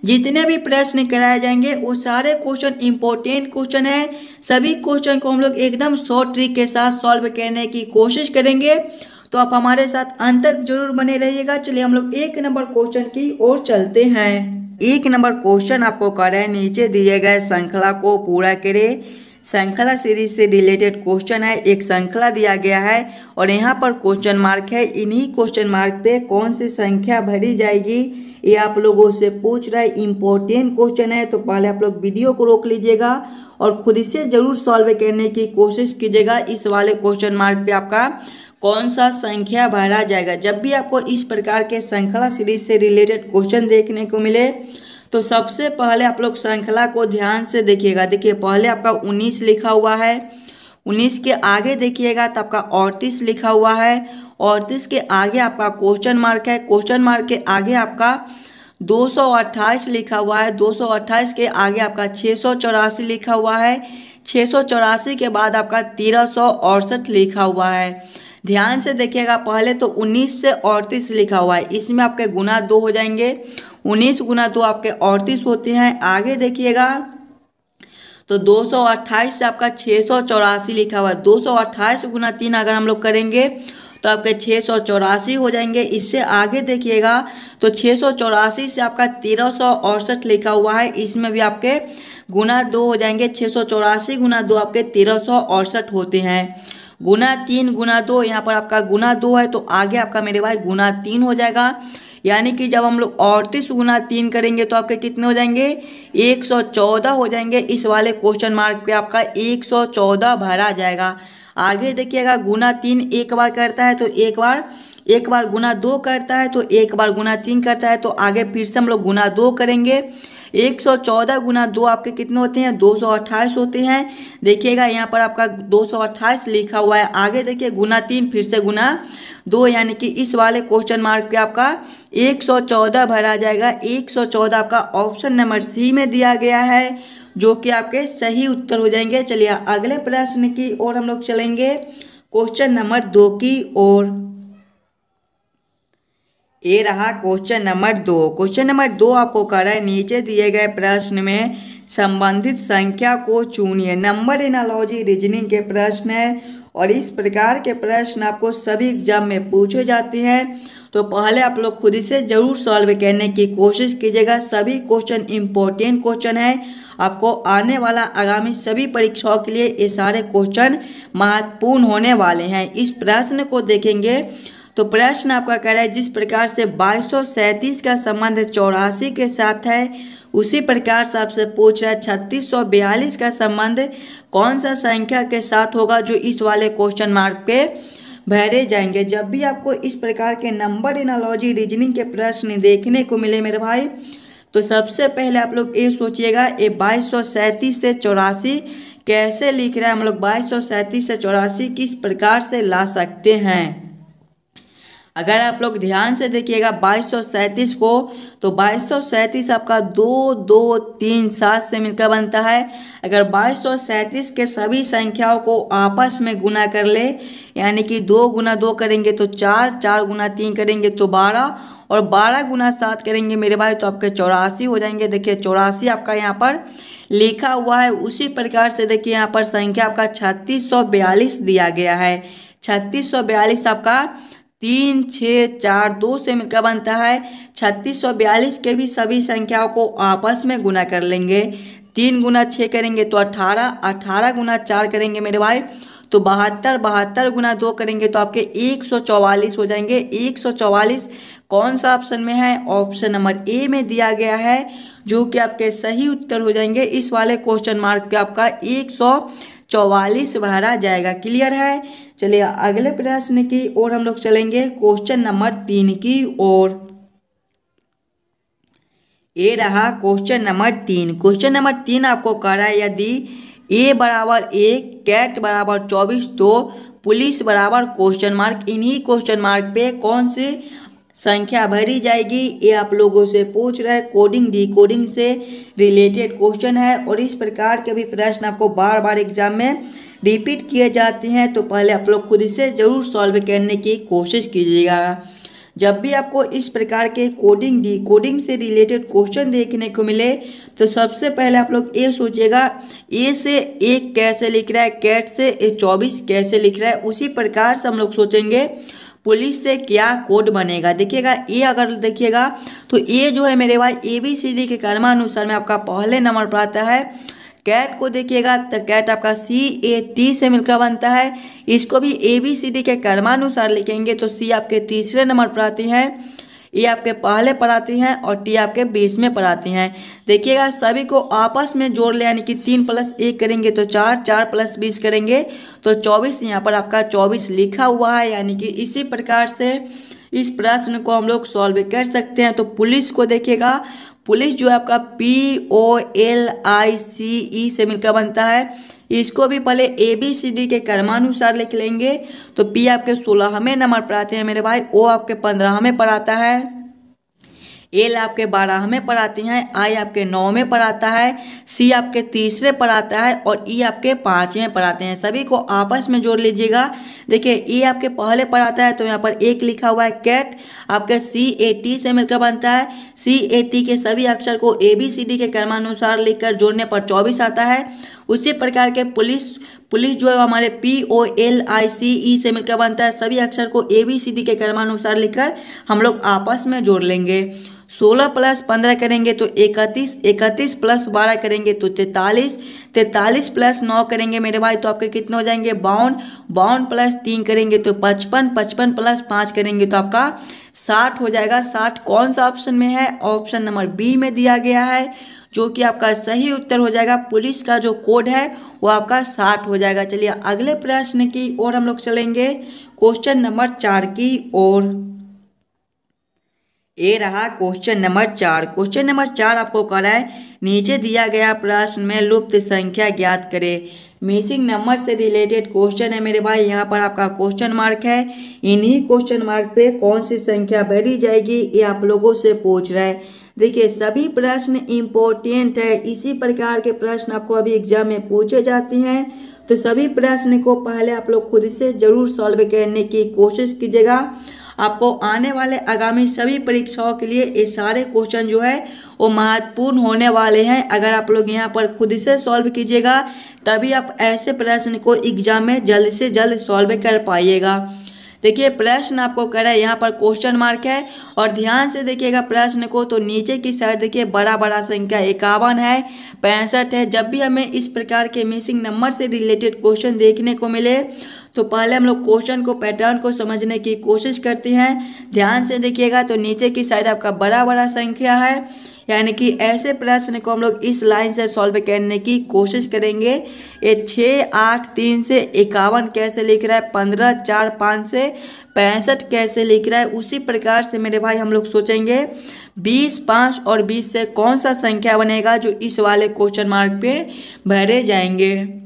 जितने भी प्रश्न कराए जाएंगे वो सारे क्वेश्चन इंपॉर्टेंट क्वेश्चन है। सभी क्वेश्चन को हम लोग एकदम शॉर्ट ट्रिक के साथ सॉल्व करने की कोशिश करेंगे, तो आप हमारे साथ अंत तक जरूर बने रहिएगा। चलिए हम लोग 1 नंबर क्वेश्चन की ओर चलते हैं। 1 नंबर क्वेश्चन आपको कर रहे हैं, नीचे दिए गए श्रृंखला को पूरा करें। श्रृंखला सीरीज से रिलेटेड क्वेश्चन है, एक श्रृंखला दिया गया है और यहाँ पर क्वेश्चन मार्क है। इन्हीं क्वेश्चन मार्क पे कौन सी संख्या भरी जाएगी ये आप लोगों से पूछ रहा है। इंपॉर्टेंट क्वेश्चन है, तो पहले आप लोग वीडियो को रोक लीजिएगा और खुद से जरूर सॉल्व करने की कोशिश कीजिएगा। इस वाले क्वेश्चन मार्क पे आपका कौन सा संख्या भरा जाएगा। जब भी आपको इस प्रकार के श्रृंखला सीरीज से रिलेटेड क्वेश्चन देखने को मिले तो सबसे पहले आप लोग श्रृंखला को ध्यान से देखिएगा। देखिए पहले आपका 19 लिखा हुआ है, 19 के आगे देखिएगा तो आपका 38 लिखा हुआ है, 38 के आगे आपका क्वेश्चन मार्क है, क्वेश्चन मार्क के आगे आपका 228 लिखा हुआ है, 228 के आगे आपका 684 लिखा हुआ है, 684 के बाद आपका 1368 लिखा हुआ है। ध्यान से देखिएगा, पहले तो 19 से 38 लिखा हुआ है, इसमें आपके गुना 2 हो जाएंगे, 19 गुना 2 आपके 38 होते हैं। आगे देखिएगा तो 228 से आपका 684 लिखा हुआ है, 228 गुना 3 अगर हम लोग करेंगे तो आपके 684 हो जाएंगे। इससे आगे देखिएगा तो 684 से आपका 1368 लिखा हुआ है, इसमें भी आपके गुना 2 हो जाएंगे, 684 गुना 2 आपके 1368 होते हैं। गुना 3 गुना 2, यहाँ पर आपका गुना 2 है तो आगे आपका मेरे भाई गुना 3 हो जाएगा। यानी कि जब हम लोग 38 गुना 3 करेंगे तो आपके कितने हो जाएंगे, 114 हो जाएंगे। इस वाले क्वेश्चन मार्क पे आपका 114 भरा जाएगा। आगे देखिएगा गुना 3 एक बार करता है तो एक बार गुना 2 करता है तो एक बार गुना 3 करता है, तो आगे फिर से हम लोग गुना 2 करेंगे। 114 गुना 2 आपके कितने होते हैं, 228 होते हैं। देखिएगा यहाँ पर आपका 228 लिखा हुआ है। आगे देखिए गुना 3 फिर से गुना 2, यानी कि इस वाले क्वेश्चन मार्क पे आपका 114 भरा जाएगा। 114 आपका ऑप्शन नंबर सी में दिया गया है, जो कि आपके सही उत्तर हो जाएंगे। चलिए अगले प्रश्न की ओर हम लोग चलेंगे, क्वेश्चन नंबर 2 की ओर। ये रहा क्वेश्चन नंबर 2। क्वेश्चन नंबर 2 आपको कर रहा है, नीचे दिए गए प्रश्न में संबंधित संख्या को चुनिए। नंबर एनालॉजी रीजनिंग के प्रश्न है और इस प्रकार के प्रश्न आपको सभी एग्जाम में पूछे जाते हैं, तो पहले आप लोग खुद से जरूर सॉल्व करने की कोशिश कीजिएगा। सभी क्वेश्चन इंपॉर्टेंट क्वेश्चन है, आपको आने वाला आगामी सभी परीक्षाओं के लिए ये सारे क्वेश्चन महत्वपूर्ण होने वाले हैं। इस प्रश्न को देखेंगे तो प्रश्न आपका कह रहा है, जिस प्रकार से 2237 का संबंध 84 के साथ है, उसी प्रकार से आपसे पूछ रहा है 3642 का संबंध कौन सा संख्या के साथ होगा, जो इस वाले क्वेश्चन मार्क पे भरे जाएंगे। जब भी आपको इस प्रकार के नंबर एनालॉजी रीजनिंग के प्रश्न देखने को मिले मेरे भाई, तो सबसे पहले आप लोग ये सोचिएगा, ये 2237 से 84 कैसे लिख रहा है। हम लोग 2237 से 84 किस प्रकार से ला सकते हैं। अगर आप लोग ध्यान से देखिएगा 2237 को, तो 2237 आपका 2 2 3 7 से मिलकर बनता है। अगर 2237 के सभी संख्याओं को आपस में गुना कर ले, यानी कि 2 गुना 2 करेंगे तो 4, 4 गुना 3 करेंगे तो 12 और 12 गुना 7 करेंगे मेरे भाई तो आपके 84 हो जाएंगे। देखिए 84 आपका यहाँ पर लिखा हुआ है। उसी प्रकार से देखिए यहाँ पर संख्या आपका 3642 दिया गया है। 3642 आपका 3 6 4 2 से मिलकर बनता है। 3642 के भी सभी संख्याओं को आपस में गुना कर लेंगे। 3 गुना 6 करेंगे तो 18, 18 गुना 4 करेंगे मेरे भाई तो 72, 72 गुना 2 करेंगे तो आपके 144 हो जाएंगे। 144 कौन सा ऑप्शन में है, ऑप्शन नंबर ए में दिया गया है, जो कि आपके सही उत्तर हो जाएंगे। इस वाले क्वेश्चन मार्क पे आपका 144 भरा जाएगा। क्लियर है। चलिए अगले प्रश्न की ओर हम लोग चलेंगे, क्वेश्चन नंबर 3 की ओर। ये रहा क्वेश्चन नंबर 3। क्वेश्चन नंबर 3 आपको कह रहा है, यदि ए बराबर 1, कैट बराबर 24 तो पुलिस बराबर क्वेश्चन मार्क, इन्हीं क्वेश्चन मार्क पे कौन सी संख्या भरी जाएगी, ये आप लोगों से पूछ रहा है। कोडिंग डिकोडिंग से रिलेटेड क्वेश्चन है और इस प्रकार के भी प्रश्न आपको बार बार एग्जाम में रिपीट किए जाते हैं, तो पहले आप लोग खुद से जरूर सॉल्व करने की कोशिश कीजिएगा। जब भी आपको इस प्रकार के कोडिंग डी कोडिंग से रिलेटेड क्वेश्चन देखने को मिले तो सबसे पहले आप लोग ये सोचिएगा ए से 1 कैसे लिख रहा है, कैट से 24 कैसे लिख रहा है। उसी प्रकार से हम लोग सोचेंगे पुलिस से क्या कोड बनेगा। देखिएगा ये अगर देखिएगा तो ये जो है मेरे भाई ABCD के क्रमानुसार में आपका पहले नंबर पर आता है। कैट को देखिएगा तो कैट आपका CAT से मिलकर बनता है। इसको भी ABCD के क्रमानुसार लिखेंगे तो C आपके तीसरे नंबर पर आती है, ए आपके पहले पर आती हैं और टी आपके 20वें पर आती हैं। देखिएगा सभी को आपस में जोड़ ले यानी कि 3 + 1 करेंगे तो 4, 4 + 20 करेंगे तो 24। यहाँ पर आपका 24 लिखा हुआ है, यानी कि इसी प्रकार से इस प्रश्न को हम लोग सॉल्व कर सकते हैं। तो पुलिस को देखिएगा, पुलिस जो है आपका POLICE से मिलकर बनता है। इसको भी पहले ABCD के क्रमानुसार लिख लेंगे तो P आपके 16वें नंबर पर आते हैं मेरे भाई, O आपके 15वें पर आता है, L आपके 12वें पर आती हैं, I आपके 9वें पर आता है, C आपके तीसरे पर आता है और E आपके 5वें पर आते हैं। सभी को आपस में जोड़ लीजिएगा। देखिए E आपके पहले पर आता है तो यहाँ पर 1 लिखा हुआ है। कैट आपके CAT से मिलकर बनता है। CAT के सभी अक्षर को ABCD के क्रमानुसार लिखकर जोड़ने पर 24 आता है। उसी प्रकार के पुलिस जो है हमारे POLICE से मिलकर बनता है। सभी अक्षर को ABCD के क्रमानुसार लिखकर हम लोग आपस में जोड़ लेंगे। 16 + 15 करेंगे तो 31, 31 + 12 करेंगे तो 43, 43 + 9 करेंगे मेरे भाई तो आपके कितने हो जाएंगे 52, 52 + 3 करेंगे तो 55, 55 + 5 करेंगे तो आपका 60 हो जाएगा। 60 कौन सा ऑप्शन में है? ऑप्शन नंबर B में दिया गया है, जो कि आपका सही उत्तर हो जाएगा। पुलिस का जो कोड है वो आपका 60 हो जाएगा। चलिए अगले प्रश्न की ओर हम लोग चलेंगे, क्वेश्चन नंबर 4 की ओर। ये रहा क्वेश्चन नंबर 4। क्वेश्चन नंबर 4 आपको कर रहा है नीचे दिया गया प्रश्न में लुप्त संख्या ज्ञात करें। मिसिंग नंबर से रिलेटेड क्वेश्चन है मेरे भाई। यहाँ पर आपका क्वेश्चन मार्क है, इन्हीं क्वेश्चन मार्क पे कौन सी संख्या भरी जाएगी ये आप लोगों से पूछ रहा है। देखिए सभी प्रश्न इम्पोर्टेंट है, इसी प्रकार के प्रश्न आपको अभी एग्जाम में पूछे जाते हैं। तो सभी प्रश्न को पहले आप लोग खुद से जरूर सॉल्व करने की कोशिश कीजिएगा। आपको आने वाले आगामी सभी परीक्षाओं के लिए ये सारे क्वेश्चन जो है वो महत्वपूर्ण होने वाले हैं। अगर आप लोग यहाँ पर खुद से सॉल्व कीजिएगा तभी आप ऐसे प्रश्न को एग्जाम में जल्द से जल्द सॉल्व कर पाइएगा। देखिए प्रश्न आपको कह रहा है, यहाँ पर क्वेश्चन मार्क है और ध्यान से देखिएगा प्रश्न को। तो नीचे की साइड देखिए बड़ा संख्या 51 है, 65 है। जब भी हमें इस प्रकार के मिसिंग नंबर से रिलेटेड क्वेश्चन देखने को मिले तो पहले हम लोग क्वेश्चन को पैटर्न को समझने की कोशिश करते हैं। ध्यान से देखिएगा तो नीचे की साइड आपका बड़ा संख्या है, यानी कि ऐसे प्रश्न को हम लोग इस लाइन से सॉल्व करने की कोशिश करेंगे। ये 6, 8, 3 से 51 कैसे लिख रहा है, 15, 4, 5 से 65 कैसे लिख रहा है। उसी प्रकार से मेरे भाई हम लोग सोचेंगे 20, 5 और 20 से कौन सा संख्या बनेगा जो इस वाले क्वेश्चन मार्क पे भरे जाएंगे।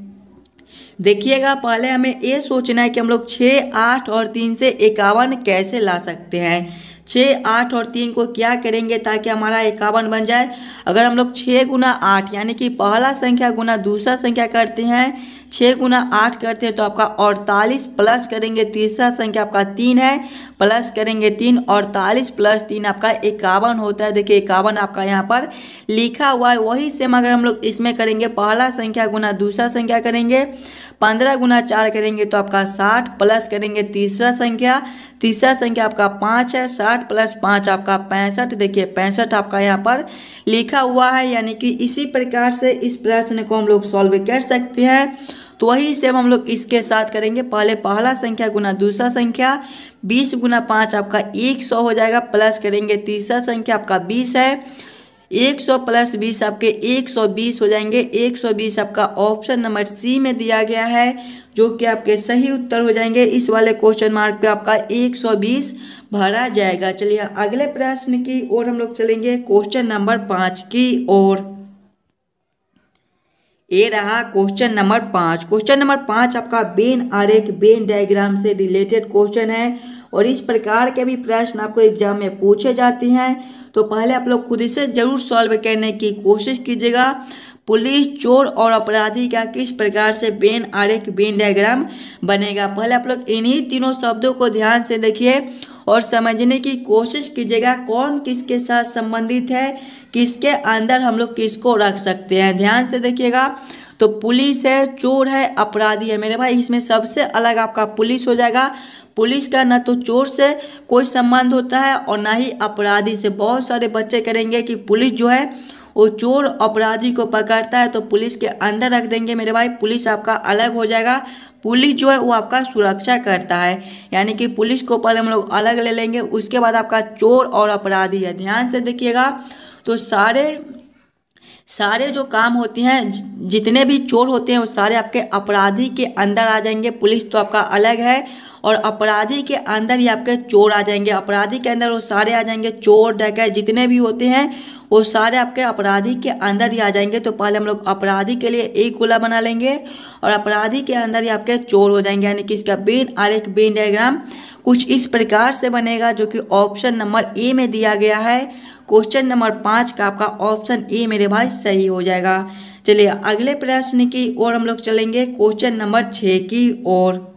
देखिएगा पहले हमें ये सोचना है कि हम लोग 6, 8 और 3 से 51 कैसे ला सकते हैं। 6, 8 और 3 को क्या करेंगे ताकि हमारा 51 बन जाए। अगर हम लोग 6 × 8 यानी कि पहला संख्या गुना दूसरा संख्या करते हैं, 6 × 8 करते हैं तो आपका 48 प्लस करेंगे तीसरा संख्या आपका 3 है, प्लस करेंगे 3, 48 + 3 आपका 51 होता है। देखिए 51 आपका यहाँ पर लिखा हुआ है। वही सेम अगर हम लोग इसमें करेंगे, पहला संख्या गुना दूसरा संख्या करेंगे, 15 × 4 करेंगे तो आपका 60, प्लस करेंगे तीसरा संख्या आपका 5 है, 60 + 5 आपका 65। देखिए 65 आपका यहाँ पर लिखा हुआ है, यानी कि इसी प्रकार से इस प्रश्न को हम लोग सॉल्व कर सकते हैं। तो वही सेम हम लोग इसके साथ करेंगे। पहले पहला संख्या गुना दूसरा संख्या, 20 × 5 आपका 100 हो जाएगा, प्लस करेंगे तीसरा संख्या आपका 20 है, 100 + 20 आपके 120 हो जाएंगे। 120 आपका ऑप्शन नंबर C में दिया गया है, जो कि आपके सही उत्तर हो जाएंगे। इस वाले क्वेश्चन मार्क पे आपका 120 भरा जाएगा। चलिए अगले प्रश्न की ओर हम लोग चलेंगे, क्वेश्चन नंबर 5 की ओर। ये रहा क्वेश्चन नंबर 5। क्वेश्चन नंबर 5 आपका वेन आरेख वेन डायग्राम से रिलेटेड क्वेश्चन है और इस प्रकार के भी प्रश्न आपको एग्जाम में पूछे जाते हैं। तो पहले आप लोग खुद से जरूर सॉल्व करने की कोशिश कीजिएगा। पुलिस, चोर और अपराधी का किस प्रकार से वेन आरेख वेन डायग्राम बनेगा। पहले आप लोग इन्हीं तीनों शब्दों को ध्यान से देखिए और समझने की कोशिश कीजिएगा कौन किसके साथ संबंधित है, किसके अंदर हम लोग किसको रख सकते हैं। ध्यान से देखिएगा, तो पुलिस है, चोर है, अपराधी है। मेरे भाई इसमें सबसे अलग आपका पुलिस हो जाएगा। पुलिस का ना तो चोर से कोई संबंध होता है और ना ही अपराधी से। बहुत सारे बच्चे करेंगे कि पुलिस जो है वो चोर अपराधी को पकड़ता है तो पुलिस के अंदर रख देंगे। मेरे भाई पुलिस आपका अलग हो जाएगा। पुलिस जो है वो आपका सुरक्षा करता है, यानी कि पुलिस को पहले हम लोग अलग ले लेंगे, उसके बाद आपका चोर और अपराधी है। ध्यान से देखिएगा, तो सारे जो काम होते हैं, जितने भी चोर होते हैं वो सारे आपके अपराधी के अंदर आ जाएंगे। पुलिस तो आपका अलग है और अपराधी के अंदर ही आपके चोर आ जाएंगे। अपराधी के अंदर वो सारे आ जाएंगे, चोर डकैत जितने भी होते हैं वो सारे आपके अपराधी के अंदर ही आ जाएंगे। तो पहले हम लोग अपराधी के लिए एक गोला बना लेंगे और अपराधी के अंदर ही आपके चोर हो जाएंगे, यानी कि इसका वेन आरेख वेन डायग्राम कुछ इस प्रकार से बनेगा, जो कि ऑप्शन नंबर ए में दिया गया है। क्वेश्चन नंबर 5 का आपका ऑप्शन ए मेरे भाई सही हो जाएगा। चलिए अगले प्रश्न की ओर हम लोग चलेंगे, क्वेश्चन नंबर 6 की ओर।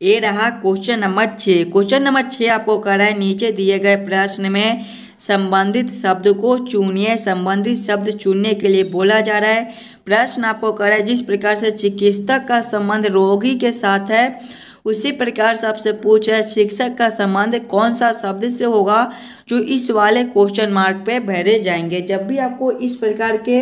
ये रहा क्वेश्चन नंबर 6। क्वेश्चन नंबर 6 आपको कह रहा है नीचे दिए गए प्रश्न में संबंधित शब्द को चुनिए। संबंधित शब्द चुनने के लिए बोला जा रहा है। प्रश्न आपको कह रहा है जिस प्रकार से चिकित्सक का संबंध रोगी के साथ है उसी प्रकार से आपसे पूछ रहा है शिक्षक का संबंध कौन सा शब्द से होगा, जो इस वाले क्वेश्चन मार्क पे भरे जाएंगे। जब भी आपको इस प्रकार के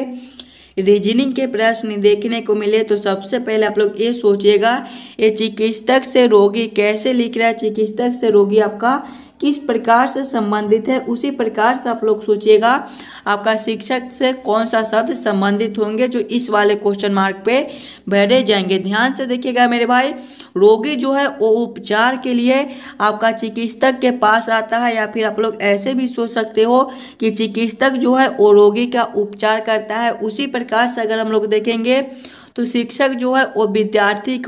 रीजनिंग के प्रश्न देखने को मिले तो सबसे पहले आप लोग ये सोचिएगा ये चिकित्सक से रोगी कैसे लिख रहा है, चिकित्सक से रोगी आपका किस प्रकार से संबंधित है, उसी प्रकार से आप लोग सोचिएगा आपका शिक्षक से कौन सा शब्द संबंधित होंगे जो इस वाले क्वेश्चन मार्क पे भरे जाएंगे। ध्यान से देखिएगा मेरे भाई, रोगी जो है वो उपचार के लिए आपका चिकित्सक के पास आता है, या फिर आप लोग ऐसे भी सोच सकते हो कि चिकित्सक जो है वो रोगी का उपचार करता है। उसी प्रकार से अगर हम लोग देखेंगे तो शिक्षक जो है वो विद्यार्थी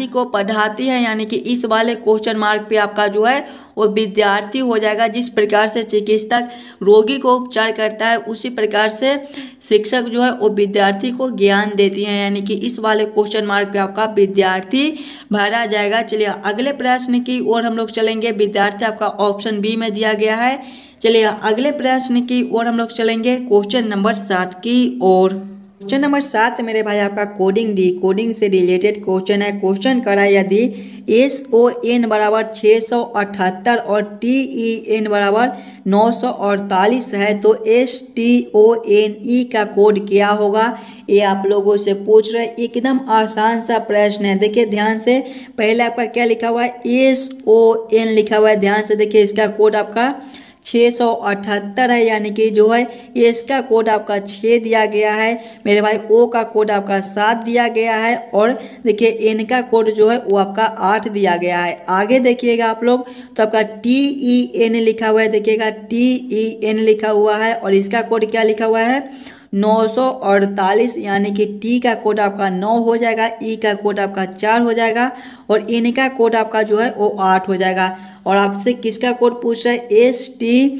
को पढ़ाती है, यानी कि इस वाले क्वेश्चन मार्क पे आपका जो है वो विद्यार्थी हो जाएगा। जिस प्रकार से चिकित्सक रोगी को उपचार करता है उसी प्रकार से शिक्षक जो है वो विद्यार्थी को ज्ञान देती है, यानी कि इस वाले क्वेश्चन मार्क पे आपका विद्यार्थी भरा जाएगा। चलिए अगले प्रश्न की ओर हम लोग चलेंगे। विद्यार्थी आपका ऑप्शन बी में दिया गया है। चलिए अगले प्रश्न की ओर हम लोग चलेंगे, क्वेश्चन नंबर 7 की ओर। क्वेश्चन नंबर 7 मेरे भाई आपका कोडिंग से रिलेटेड क्वेश्चन है। क्वेश्चन करा यदि SON बराबर 678 और TEN बराबर 948 है तो STONE का कोड क्या होगा, ये आप लोगों से पूछ रहे। एकदम आसान सा प्रश्न है। देखिए ध्यान से, पहले आपका क्या लिखा हुआ है, SON लिखा हुआ है। ध्यान से देखिए, इसका कोड आपका 678 है, यानी कि जो है इसका कोड आपका 6 दिया गया है। मेरे भाई ओ का कोड आपका 7 दिया गया है और देखिए एन का कोड जो है वो आपका 8 दिया गया है। आगे देखिएगा आप लोग तो आपका TEN लिखा हुआ है। देखिएगा TEN लिखा हुआ है और इसका कोड क्या लिखा हुआ है 948, यानी कि टी का कोड आपका 9 हो जाएगा, ई का कोड आपका 4 हो जाएगा और एन का कोड आपका जो है वो 8 हो जाएगा। और आपसे किसका कोड पूछ रहा है, STONE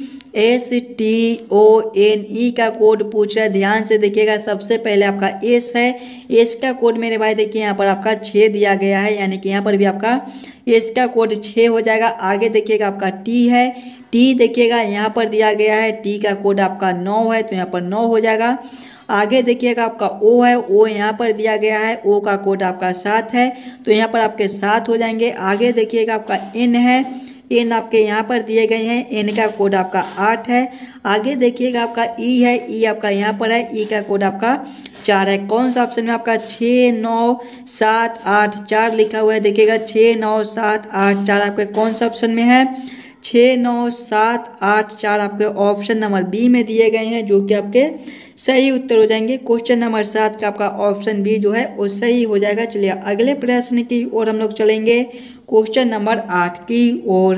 का कोड पूछ रहा है। ध्यान से देखिएगा, सबसे पहले आपका एस है, एस का कोड मेरे भाई देखिए यहाँ पर आपका 6 दिया गया है, यानी कि यहाँ पर भी आपका एस का कोड 6 हो जाएगा। आगे देखिएगा आपका टी है, टी देखिएगा यहाँ पर दिया गया है, टी का कोड आपका 9 है तो यहाँ पर 9 हो जाएगा। आगे देखिएगा आपका ओ है, ओ यहाँ पर दिया गया है, ओ का कोड आपका 7 है तो यहाँ पर आपके 7 हो जाएंगे। आगे देखिएगा आपका एन है, एन आपके यहाँ पर दिए गए हैं, एन का कोड आपका 8 है। आगे देखिएगा आपका ई है, ई आपका यहाँ पर है, ई का कोड आपका 4 है। कौन सा ऑप्शन में आपका 6 9 7 8 4 लिखा हुआ है। देखिएगा 6 9 7 8 4 आपके कौन सा ऑप्शन में है, 6 9 7 8 4 आपके ऑप्शन नंबर बी में दिए गए हैं, जो कि आपके सही उत्तर हो जाएंगे। क्वेश्चन नंबर 7 का आपका ऑप्शन बी जो है वो सही हो जाएगा। चलिए अगले प्रश्न की ओर हम लोग चलेंगे, क्वेश्चन नंबर 8 की ओर।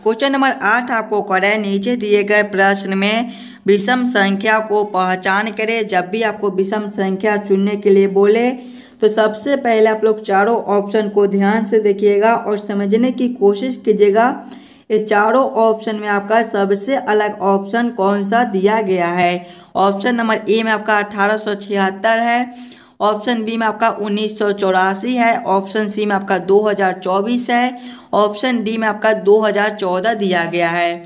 क्वेश्चन नंबर 8 आपको करें, नीचे दिए गए प्रश्न में विषम संख्या को पहचान करें। जब भी आपको विषम संख्या चुनने के लिए बोले तो सबसे पहले आप लोग चारों ऑप्शन को ध्यान से देखिएगा और समझने की कोशिश कीजिएगा ये चारों ऑप्शन में आपका सबसे अलग ऑप्शन कौन सा दिया गया है। ऑप्शन नंबर ए में आपका 1876 है, ऑप्शन बी में आपका 1984 है, ऑप्शन सी में आपका 2024 है, ऑप्शन डी में आपका 2014 दिया गया है।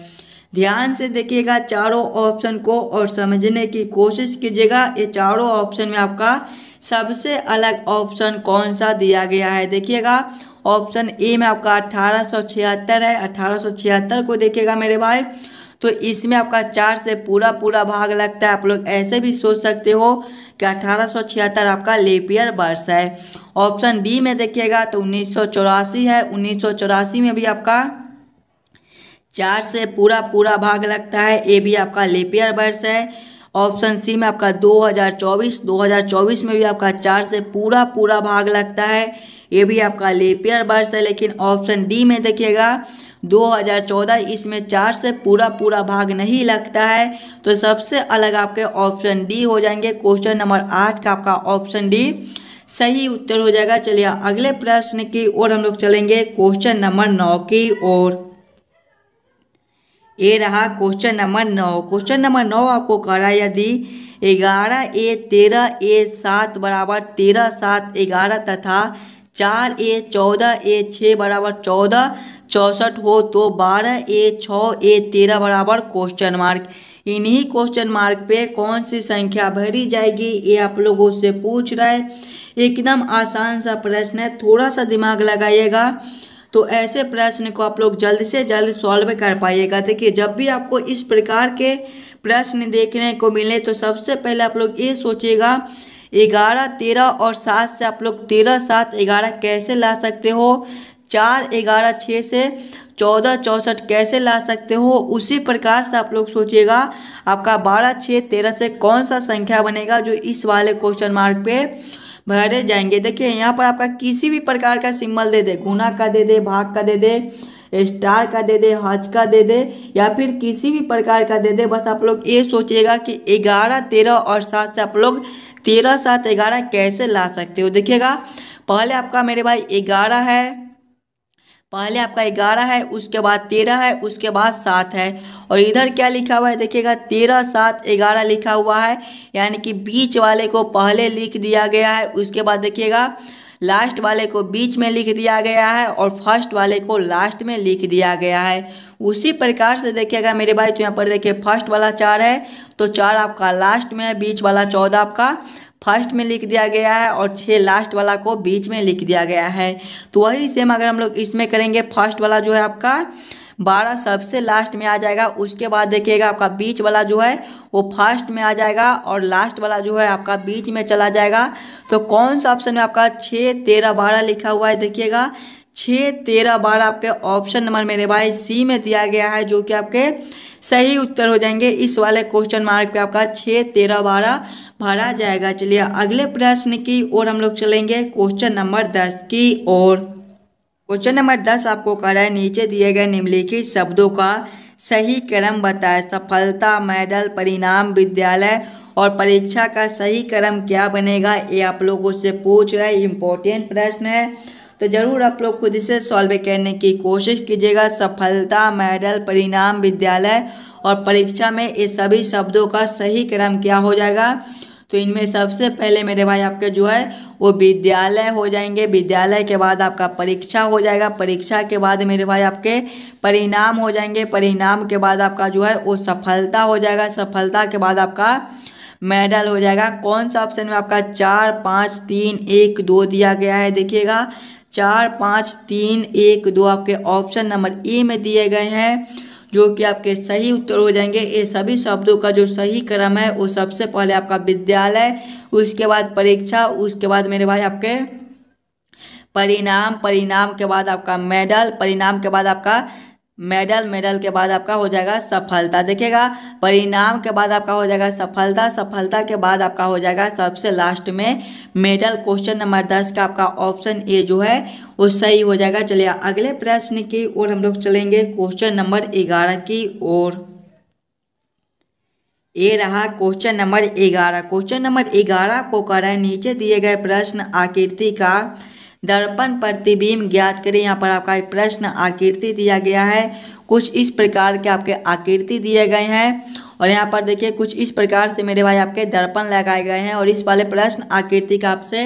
ध्यान से देखिएगा चारों ऑप्शन को और समझने की कोशिश कीजिएगा। ये चारों ऑप्शन में आपका सबसे अलग ऑप्शन कौन सा दिया गया है। देखिएगा ऑप्शन ए में आपका 1876 है। 1876 को देखिएगा मेरे भाई, तो इसमें आपका 4 से पूरा पूरा भाग लगता है। आप लोग ऐसे भी सोच सकते हो कि 1876 आपका लीप ईयर वर्ष है। ऑप्शन बी में देखिएगा तो 1984 है। 1984 में भी आपका 4 से पूरा पूरा भाग लगता है, ये भी आपका लीप ईयर वर्ष है। ऑप्शन सी में आपका 2024 में भी आपका 4 से पूरा पूरा भाग लगता है, ये भी आपका लीप ईयर वर्ष है। लेकिन ऑप्शन डी में देखिएगा 2014, इसमें 4 से पूरा पूरा भाग नहीं लगता है, तो सबसे अलग आपके ऑप्शन डी हो जाएंगे। क्वेश्चन नंबर 8 का आपका ऑप्शन डी सही उत्तर हो जाएगा। चलिए अगले प्रश्न की ओर हम लोग चलेंगे, क्वेश्चन नंबर 9 की ओर। ये रहा क्वेश्चन नंबर 9। क्वेश्चन नंबर 9 आपको कह रहा है यदि 11A13A7 बराबर 13 7 11 तथा 4A14A6 बराबर 14 64 हो तो 12A6A13 बराबर क्वेश्चन मार्क। इन्हीं क्वेश्चन मार्क पे कौन सी संख्या भरी जाएगी, ये आप लोगों से पूछ रहा है। एकदम आसान सा प्रश्न है, थोड़ा सा दिमाग लगाइएगा तो ऐसे प्रश्न को आप लोग जल्द से जल्द सॉल्व कर पाइएगा। देखिए जब भी आपको इस प्रकार के प्रश्न देखने को मिले तो सबसे पहले आप लोग ये सोचिएगा 11 13 और 7 से आप लोग 13 7 11 कैसे ला सकते हो, 4 11 6 से 14 64 कैसे ला सकते हो। उसी प्रकार से आप लोग सोचिएगा आपका 12 6 13 से कौन सा संख्या बनेगा जो इस वाले क्वेश्चन मार्क पे भरे जाएंगे। देखिए यहाँ पर आपका किसी भी प्रकार का सिंबल दे दे, गुना का दे दे, भाग का दे दे, स्टार का दे दे, हज का दे दे, या फिर किसी भी प्रकार का दे दे। बस आप लोग ये सोचिएगा कि 11 13 और 7 से आप लोग 13 7 11 कैसे ला सकते हो। देखिएगा पहले आपका मेरे भाई 11 है, पहले आपका 11 है, उसके बाद 13 है, उसके बाद 7 है, और इधर क्या लिखा हुआ है देखिएगा 13 7 11 लिखा हुआ है, यानी कि बीच वाले को पहले लिख दिया गया है, उसके बाद देखिएगा लास्ट वाले को बीच में लिख दिया गया है और फर्स्ट वाले को लास्ट में लिख दिया गया है। उसी प्रकार से देखिएगा मेरे भाई, तो यहाँ पर देखिए फर्स्ट वाला 4 है तो 4 आपका लास्ट में है, बीच वाला 14 आपका फर्स्ट में लिख दिया गया है और 6 लास्ट वाला को बीच में लिख दिया गया है। तो वही सेम अगर हम लोग इसमें करेंगे, फर्स्ट वाला जो है आपका 12 सबसे लास्ट में आ जाएगा, उसके बाद देखिएगा आपका बीच वाला जो है वो फर्स्ट में आ जाएगा और लास्ट वाला जो है आपका बीच में चला जाएगा। तो कौन सा ऑप्शन में आपका 6 13 12 लिखा हुआ है, देखिएगा 6 13 12 आपके ऑप्शन नंबर मेरे भाई सी में दिया गया है, जो कि आपके सही उत्तर हो जाएंगे। इस वाले क्वेश्चन मार्क पे आपका 6 13 12 भरा जाएगा। चलिए अगले प्रश्न की ओर हम लोग चलेंगे, क्वेश्चन नंबर 10 की ओर। क्वेश्चन नंबर 10 आपको कह रहा है नीचे दिए गए निम्नलिखित शब्दों का सही क्रम बताएं। सफलता, मेडल, परिणाम, विद्यालय और परीक्षा का सही क्रम क्या बनेगा, ये आप लोगों से पूछ रहा है। इंपॉर्टेंट प्रश्न है, तो ज़रूर आप लोग खुद से सॉल्व करने की कोशिश कीजिएगा। सफलता, मेडल, परिणाम, विद्यालय और परीक्षा में ये सभी शब्दों का सही क्रम क्या हो जाएगा। तो इनमें सबसे पहले मेरे भाई आपके जो है वो विद्यालय हो जाएंगे, विद्यालय के बाद आपका परीक्षा हो जाएगा, परीक्षा के बाद मेरे भाई आपके परिणाम हो जाएंगे, परिणाम के बाद आपका जो है वो सफलता हो जाएगा, सफलता के बाद आपका मेडल हो जाएगा। कौन सा ऑप्शन में आपका 4 5 3 1 2 दिया गया है, देखिएगा 4 5 3 1 2 आपके ऑप्शन नंबर ए में दिए गए हैं, जो कि आपके सही उत्तर हो जाएंगे। ये सभी शब्दों का जो सही क्रम है वो सबसे पहले आपका विद्यालय, उसके बाद परीक्षा, उसके बाद मेरे भाई आपके परिणाम, परिणाम के बाद आपका मेडल, परिणाम के बाद आपका मेडल, मेडल के बाद आपका हो जाएगा सफलता। देखिएगा परिणाम के बाद आपका हो जाएगा सफलता, सफलता के बाद आपका हो जाएगा सबसे लास्ट में मेडल। क्वेश्चन नंबर 10 का आपका ऑप्शन ए जो है वो सही हो जाएगा। चलिए अगले प्रश्न की ओर हम लोग चलेंगे, क्वेश्चन नंबर 11 की ओर। ये रहा क्वेश्चन नंबर 11। क्वेश्चन नंबर 11 को कह रहा है नीचे दिए गए प्रश्न आकृति का दर्पण प्रतिबिंब ज्ञात करें। यहाँ पर आपका एक प्रश्न आकृति दिया गया है, कुछ इस प्रकार के आपके आकृति दिए गए हैं और यहाँ पर देखिए कुछ इस प्रकार से मेरे भाई आपके दर्पण लगाए गए हैं और इस वाले प्रश्न आकृति का आपसे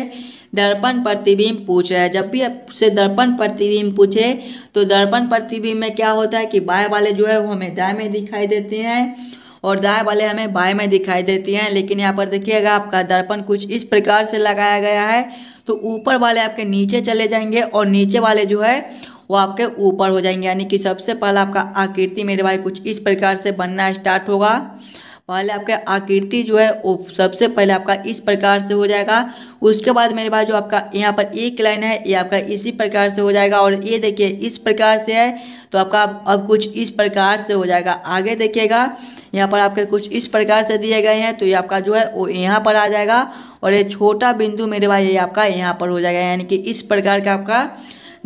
दर्पण प्रतिबिंब पूछ रहा है। जब भी आपसे दर्पण प्रतिबिंब पूछे तो दर्पण प्रतिबिंब में क्या होता है कि बाएं वाले जो है वो हमें दाएं में दिखाई देते हैं और दाएं वाले हमें बाएं में दिखाई देती हैं। लेकिन यहाँ पर देखिएगा आपका दर्पण कुछ इस प्रकार से लगाया गया है, तो ऊपर वाले आपके नीचे चले जाएंगे और नीचे वाले जो है वो आपके ऊपर हो जाएंगे। यानी कि सबसे पहला आपका आकृति मेरे भाई कुछ इस प्रकार से बनना स्टार्ट होगा। पहले आपका आकृति जो है वो सबसे पहले आपका इस प्रकार से हो जाएगा। उसके बाद मेरे भाई जो आपका यहाँ पर एक लाइन है ये आपका इसी प्रकार से हो जाएगा और ये देखिए इस प्रकार से है तो आपका अब कुछ इस प्रकार से हो जाएगा। आगे देखिएगा यहाँ पर आपके कुछ इस प्रकार से दिए गए हैं तो ये आपका जो है वो यहाँ पर आ जाएगा और ये छोटा बिंदु मेरे भाई ये आपका यहाँ पर हो जाएगा। यानी कि इस प्रकार का आपका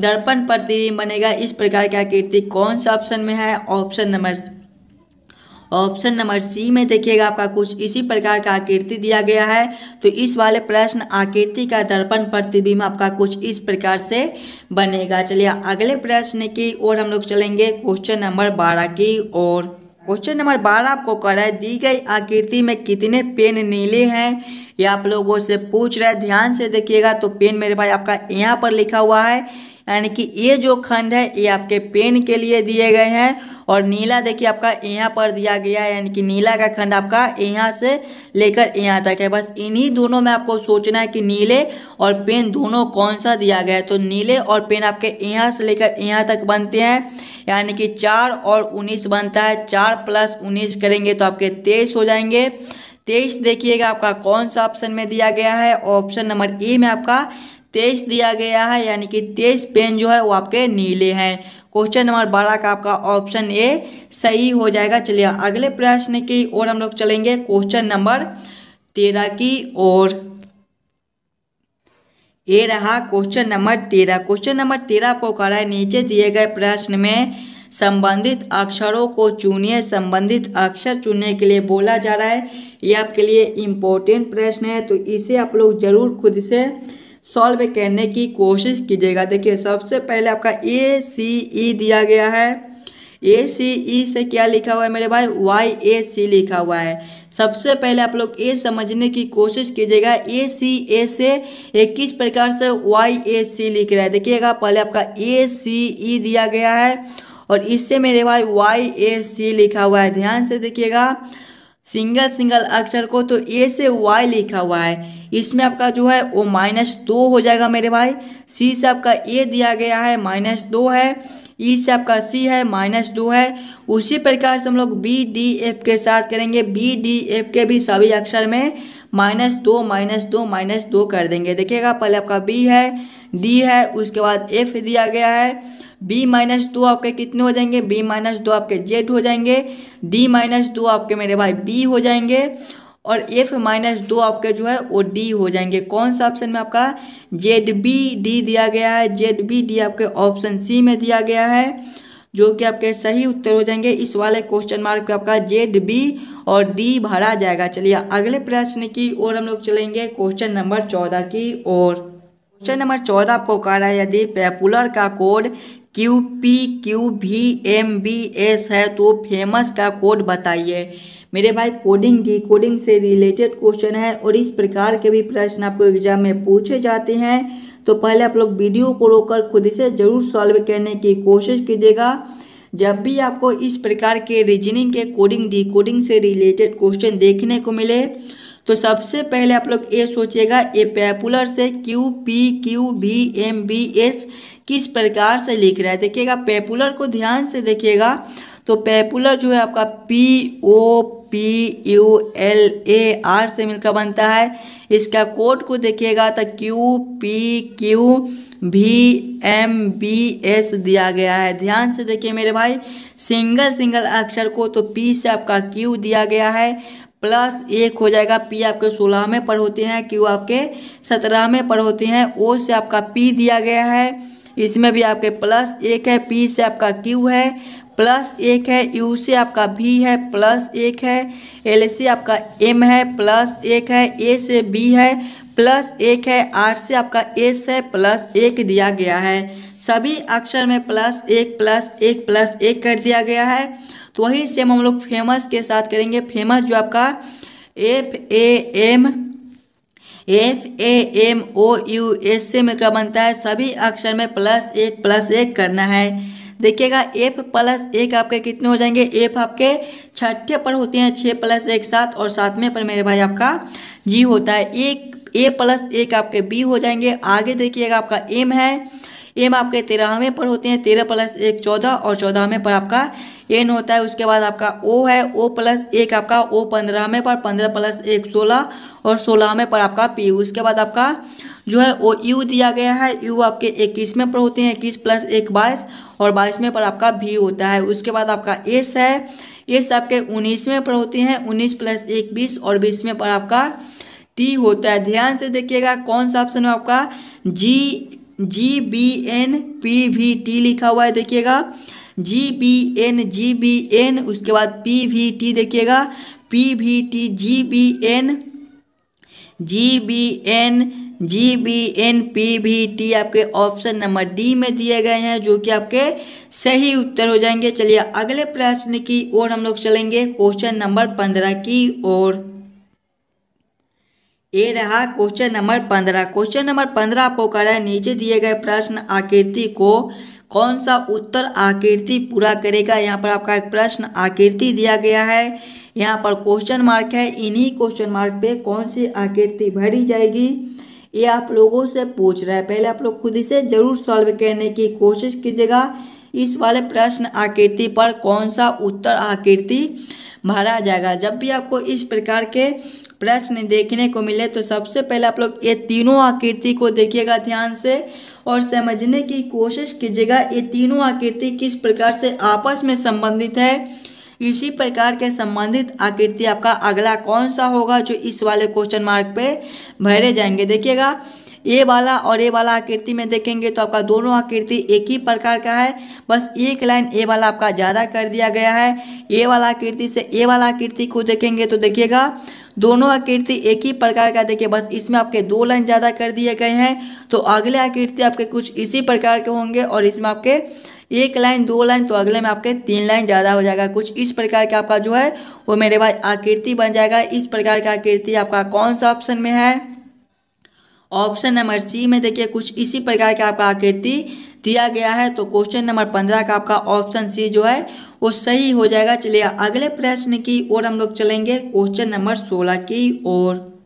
दर्पण प्रतिबिंब बनेगा। इस प्रकार की आकृति कौन सा ऑप्शन में है? ऑप्शन नंबर सी में देखिएगा आपका कुछ इसी प्रकार का आकृति दिया गया है। तो इस वाले प्रश्न आकृति का दर्पण प्रतिबिंब आपका कुछ इस प्रकार से बनेगा। चलिए अगले प्रश्न की ओर हम लोग चलेंगे, क्वेश्चन नंबर 12 की ओर। क्वेश्चन नंबर 12 आपको कह रहा है दी गई आकृति में कितने पेन नीले हैं, ये आप लोगों से पूछ रहा है। ध्यान से देखिएगा तो पेन मेरे भाई आपका यहाँ पर लिखा हुआ है, यानी कि ये जो खंड है ये आपके पेन के लिए दिए गए हैं और नीला देखिए आपका यहाँ पर दिया गया है। यानी कि नीला का खंड आपका यहाँ से लेकर यहाँ तक है। बस इन्हीं दोनों में आपको सोचना है कि नीले और पेन दोनों कौन सा दिया गया है। तो नीले और पेन आपके यहाँ से लेकर यहाँ तक बनते हैं, यानी कि 4 और 19 बनता है। 4 + 19 करेंगे तो आपके 23 हो जाएंगे। 23 देखिएगा आपका कौन सा ऑप्शन में दिया गया है? ऑप्शन नंबर ए में आपका 23 दिया गया है, यानी कि 23 पेन जो है वो आपके नीले हैं। क्वेश्चन नंबर 12 का आपका ऑप्शन ए सही हो जाएगा। चलिए अगले प्रश्न की ओर हम लोग चलेंगे, क्वेश्चन नंबर 13 की ओर। ये रहा क्वेश्चन नंबर 13। क्वेश्चन नंबर 13 आपको कह रहा है नीचे दिए गए प्रश्न में संबंधित अक्षरों को चुनिए। संबंधित अक्षर चुनने के लिए बोला जा रहा है। ये आपके लिए इम्पोर्टेंट प्रश्न है तो इसे आप लोग जरूर खुद से सॉल्व करने की कोशिश कीजिएगा। देखिए सबसे पहले आपका ACE दिया गया है। ACE से क्या लिखा हुआ है मेरे भाई? YAC लिखा हुआ है। सबसे पहले आप लोग ये समझने की कोशिश कीजिएगा ACA से एक किस प्रकार से YAC लिख रहा है। देखिएगा पहले आपका ACE दिया गया है और इससे मेरे भाई YAC लिखा हुआ है। ध्यान से देखिएगा सिंगल अक्षर को तो A से Y लिखा हुआ है, इसमें आपका जो है वो -2 हो जाएगा मेरे भाई। C से आपका A दिया गया है -2 है, E से आपका C है -2 है। उसी प्रकार से हम लोग BDF के साथ करेंगे। BDF के भी सभी अक्षर में -2 कर देंगे। देखिएगा पहले आपका B है, D है, उसके बाद F दिया गया है। B-2 आपके कितने हो जाएंगे? B-2 आपके Z हो जाएंगे, D-2 आपके मेरे भाई B हो जाएंगे और F-2 आपके जो है वो D हो जाएंगे। कौन सा ऑप्शन में आपका? ZBD दिया गया है। ZBD आपके ऑप्शन सी में दिया गया है जो कि आपके सही उत्तर हो जाएंगे। इस वाले क्वेश्चन मार्क पे आपका ZB और D भरा जाएगा। चलिए अगले प्रश्न की ओर हम लोग चलेंगे, क्वेश्चन नंबर 14 की ओर। क्वेश्चन नंबर 14 आपको कह रहा है यदि पॉपुलर का कोड QPQVMBS है तो फेमस का कोड बताइए। मेरे भाई कोडिंग डिकोडिंग से रिलेटेड क्वेश्चन है और इस प्रकार के भी प्रश्न आपको एग्जाम में पूछे जाते हैं। तो पहले आप लोग वीडियो को रोककर खुद से जरूर सॉल्व करने की कोशिश कीजिएगा। जब भी आपको इस प्रकार के रीजनिंग के कोडिंग डिकोडिंग से रिलेटेड क्वेश्चन देखने को मिले तो सबसे पहले आप लोग ये सोचिएगा ये पॉपुलर से QPQVMBS किस प्रकार से लिख रहा है। देखिएगा पॉपुलर को ध्यान से देखिएगा तो पॉपुलर जो है आपका POPULAR से मिलकर बनता है। इसका कोड को देखिएगा तो QPQVMBS दिया गया है। ध्यान से देखिए मेरे भाई सिंगल अक्षर को तो P से आपका Q दिया गया है, +1 हो जाएगा। P आपके 16वें पर होते हैं, Q आपके 17वें पर होते हैं। O से आपका P दिया गया है, इसमें भी आपके +1 है। P से आपका Q है, +1 है। U से आपका V है, +1 है। L से आपका M है, +1 है। A से B है, +1 है, 8 से आपका एस है, +1 दिया गया है। सभी अक्षर में +1 कर दिया गया है। तो वही सेम हम लोग फेमस के साथ करेंगे। फेमस जो आपका FAMOUS से मिलकर बनता है। सभी अक्षर में +1 करना है। देखिएगा F+1 आपके कितने हो जाएंगे। F आपके छठे पर होते हैं, 6 + 1 7, और सातवें पर मेरे भाई आपका G होता है। A+1 आपके B हो जाएंगे। आगे देखिएगा आपका M है। M आपके 13वें पर होते हैं, 13 + 1 14, और 14वें पर आपका N होता है। उसके बाद आपका O है, O+1 आपका O 15वें पर, 15 + 1 16, और 16वें पर आपका P। उसके बाद आपका जो है वो U दिया गया है। U आपके 21वें पर होते हैं, 21 + 1 22, और 22वें पर आपका V होता है। उसके बाद आपका S है। S आपके 19वें पर होते हैं, 19 + 1 20, और 20वें पर आपका T होता है। ध्यान से देखिएगा कौन सा ऑप्शन है आपका GBN लिखा हुआ है। देखिएगा GBN, उसके बाद PVT, देखिएगा PVT GBN PVT आपके ऑप्शन नंबर डी में दिए गए हैं, जो कि आपके सही उत्तर हो जाएंगे। चलिए अगले प्रश्न की ओर हम लोग चलेंगे, क्वेश्चन नंबर 15 की ओर। ये रहा क्वेश्चन नंबर 15। क्वेश्चन नंबर 15 आपको कह रहा है, नीचे दिए गए प्रश्न आकृति को कौन सा उत्तर आकृति पूरा करेगा। यहाँ पर आपका एक प्रश्न आकृति दिया गया है, यहाँ पर क्वेश्चन मार्क है। इन्हीं क्वेश्चन मार्क पे कौन सी आकृति भरी जाएगी, ये आप लोगों से पूछ रहा है। पहले आप लोग खुद से जरूर सॉल्व करने की कोशिश कीजिएगा। इस वाले प्रश्न आकृति पर कौन सा उत्तर आकृति भरा जाएगा। जब भी आपको इस प्रकार के प्रश्न देखने को मिले तो सबसे पहले आप लोग ये तीनों आकृति को देखिएगा ध्यान से, और समझने की कोशिश कीजिएगा ये तीनों आकृति किस प्रकार से आपस में संबंधित है। इसी प्रकार के संबंधित आकृति आपका अगला कौन सा होगा जो इस वाले क्वेश्चन मार्क पे भरे जाएंगे। देखिएगा ए वाला और ए वाला आकृति में देखेंगे तो आपका दोनों आकृति एक ही प्रकार का है, बस एक लाइन ए वाला आपका ज़्यादा कर दिया गया है। ए वाला आकृति से ए वाला आकृति को देखेंगे तो देखिएगा दोनों आकृति एक ही प्रकार का, देखिए बस इसमें आपके 2 लाइन ज़्यादा कर दिए गए हैं। तो अगले आकृति आपके कुछ इसी प्रकार के होंगे, और इसमें आपके 1 लाइन 2 लाइन, तो अगले में आपके 3 लाइन ज़्यादा हो जाएगा। कुछ इस प्रकार का आपका जो है वो मेरे भाई आकृति बन जाएगा। इस प्रकार का आकृति आपका कौन सा ऑप्शन में है, ऑप्शन नंबर सी में। देखिए कुछ इसी प्रकार का आपका आकृति दिया गया है, तो क्वेश्चन नंबर 15 का आपका ऑप्शन सी जो है वो सही हो जाएगा। चलिए अगले प्रश्न की ओर हम लोग चलेंगे, क्वेश्चन नंबर 16 की ओर।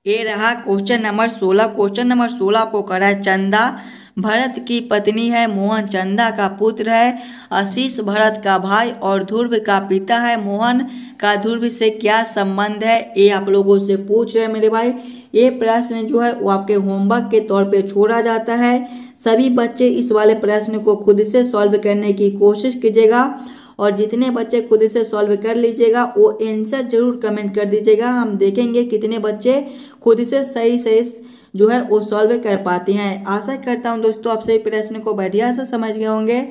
ये रहा क्वेश्चन नंबर 16। क्वेश्चन नंबर 16 को करा है, चंदा भरत की पत्नी है, मोहन चंदा का पुत्र है, आशीष भरत का भाई और ध्रुव का पिता है। मोहन का ध्रुव से क्या संबंध है, ये आप लोगों से पूछ रहे हैं मेरे भाई। ये प्रश्न जो है वो आपके होमवर्क के तौर पे छोड़ा जाता है। सभी बच्चे इस वाले प्रश्न को खुद से सॉल्व करने की कोशिश कीजिएगा, और जितने बच्चे खुद से सॉल्व कर लीजिएगा वो आंसर जरूर कमेंट कर दीजिएगा। हम देखेंगे कितने बच्चे खुद से सही जो है वो सॉल्व कर पाते हैं। आशा करता हूँ दोस्तों आप सभी प्रश्न को बढ़िया से समझ गए होंगे।